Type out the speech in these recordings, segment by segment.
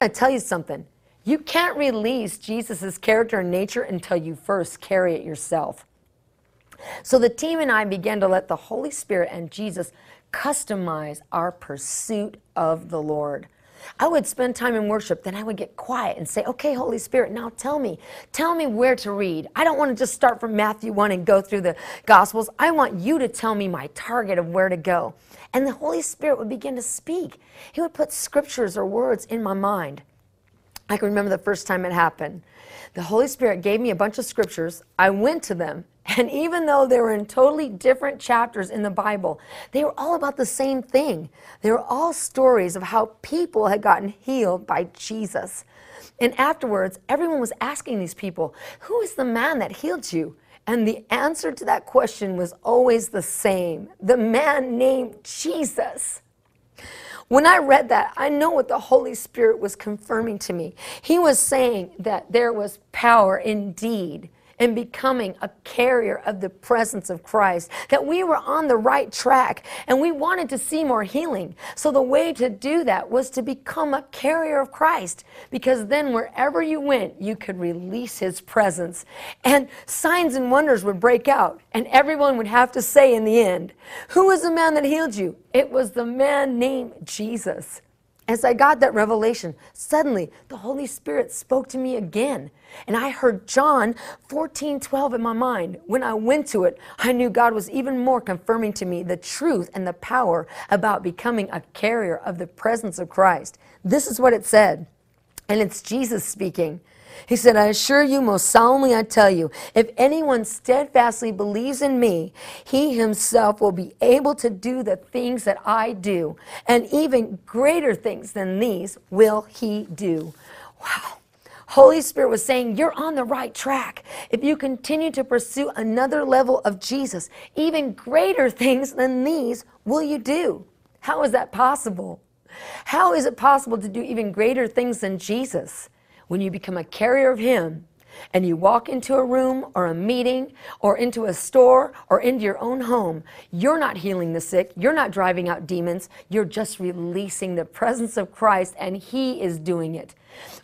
I tell you something. You can't release Jesus' character and nature until you first carry it yourself. So the team and I began to let the Holy Spirit and Jesus customize our pursuit of the Lord. I would spend time in worship, then I would get quiet and say, okay, Holy Spirit, now tell me where to read. I don't want to just start from Matthew 1 and go through the Gospels. I want you to tell me my target of where to go. And the Holy Spirit would begin to speak. He would put scriptures or words in my mind. I can remember the first time it happened. The Holy Spirit gave me a bunch of scriptures. I went to them. And even though they were in totally different chapters in the Bible, they were all about the same thing. They were all stories of how people had gotten healed by Jesus. And afterwards, everyone was asking these people, who is the man that healed you? And the answer to that question was always the same. The man named Jesus. When I read that, I know what the Holy Spirit was confirming to me. He was saying that there was power indeed in becoming a carrier of the presence of Christ, that we were on the right track and we wanted to see more healing. So the way to do that was to become a carrier of Christ, because then wherever you went, you could release his presence and signs and wonders would break out, and everyone would have to say in the end, who was the man that healed you? It was the man named Jesus. As I got that revelation, suddenly the Holy Spirit spoke to me again. And I heard John 14:12 in my mind. When I went to it, I knew God was even more confirming to me the truth and the power about becoming a carrier of the presence of Christ. This is what it said, and it's Jesus speaking. He said, I assure you, most solemnly I tell you, if anyone steadfastly believes in me, he himself will be able to do the things that I do, and even greater things than these will he do. Wow. Holy Spirit was saying, you're on the right track. If you continue to pursue another level of Jesus, even greater things than these will you do. How is that possible? How is it possible to do even greater things than Jesus? When you become a carrier of him and you walk into a room or a meeting or into a store or into your own home, you're not healing the sick, you're not driving out demons, you're just releasing the presence of Christ, and he is doing it.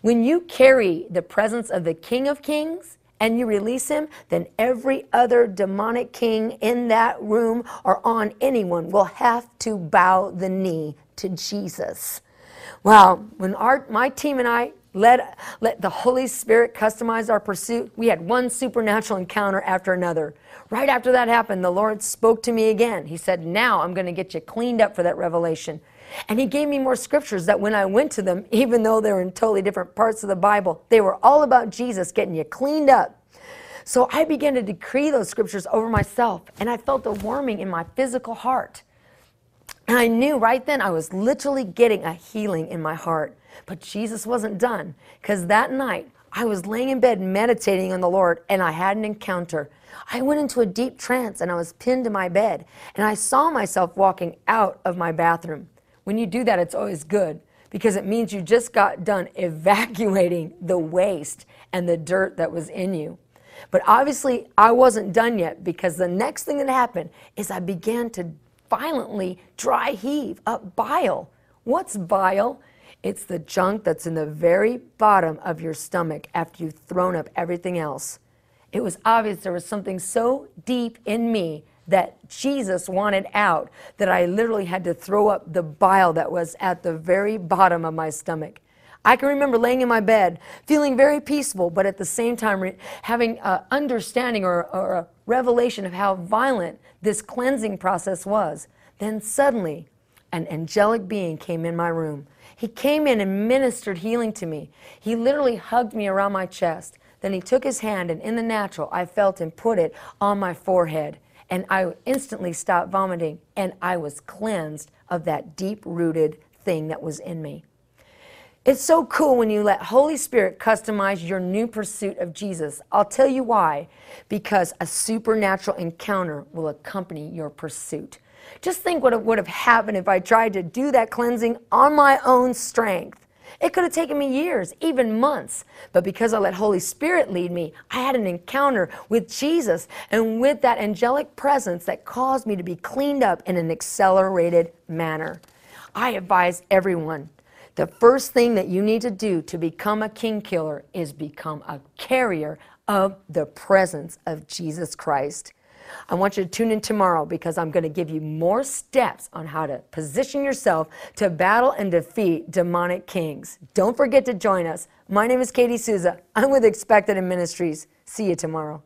When you carry the presence of the King of Kings and you release him, then every other demonic king in that room or on anyone will have to bow the knee to Jesus. Wow, when my team and I let the Holy Spirit customize our pursuit, we had one supernatural encounter after another. Right after that happened, the Lord spoke to me again. He said, now I'm going to get you cleaned up for that revelation. And he gave me more scriptures that when I went to them, even though they were in totally different parts of the Bible, they were all about Jesus getting you cleaned up. So I began to decree those scriptures over myself, and I felt a warming in my physical heart. And I knew right then I was literally getting a healing in my heart. But Jesus wasn't done, because that night I was laying in bed meditating on the Lord, and I had an encounter. I went into a deep trance and I was pinned to my bed, and I saw myself walking out of my bathroom. When you do that, it's always good, because it means you just got done evacuating the waste and the dirt that was in you. But obviously I wasn't done yet, because the next thing that happened is I began to violently dry heave up bile. What's bile? It's the junk that's in the very bottom of your stomach after you've thrown up everything else. It was obvious there was something so deep in me that Jesus wanted out that I literally had to throw up the bile that was at the very bottom of my stomach. I can remember laying in my bed, feeling very peaceful, but at the same time having an understanding or a revelation of how violent this cleansing process was. Then suddenly, an angelic being came in my room. He came in and ministered healing to me. He literally hugged me around my chest. Then he took his hand, and in the natural, I felt him put it on my forehead. And I instantly stopped vomiting, and I was cleansed of that deep-rooted thing that was in me. It's so cool when you let Holy Spirit customize your new pursuit of Jesus. I'll tell you why. Because a supernatural encounter will accompany your pursuit. Just think what would have happened if I tried to do that cleansing on my own strength. It could have taken me years, even months. But because I let Holy Spirit lead me, I had an encounter with Jesus and with that angelic presence that caused me to be cleaned up in an accelerated manner. I advise everyone The first thing that you need to do to become a king killer is become a carrier of the presence of Jesus Christ. I want you to tune in tomorrow because I'm going to give you more steps on how to position yourself to battle and defeat demonic kings. Don't forget to join us. My name is Katie Souza. I'm with Expected in Ministries. See you tomorrow.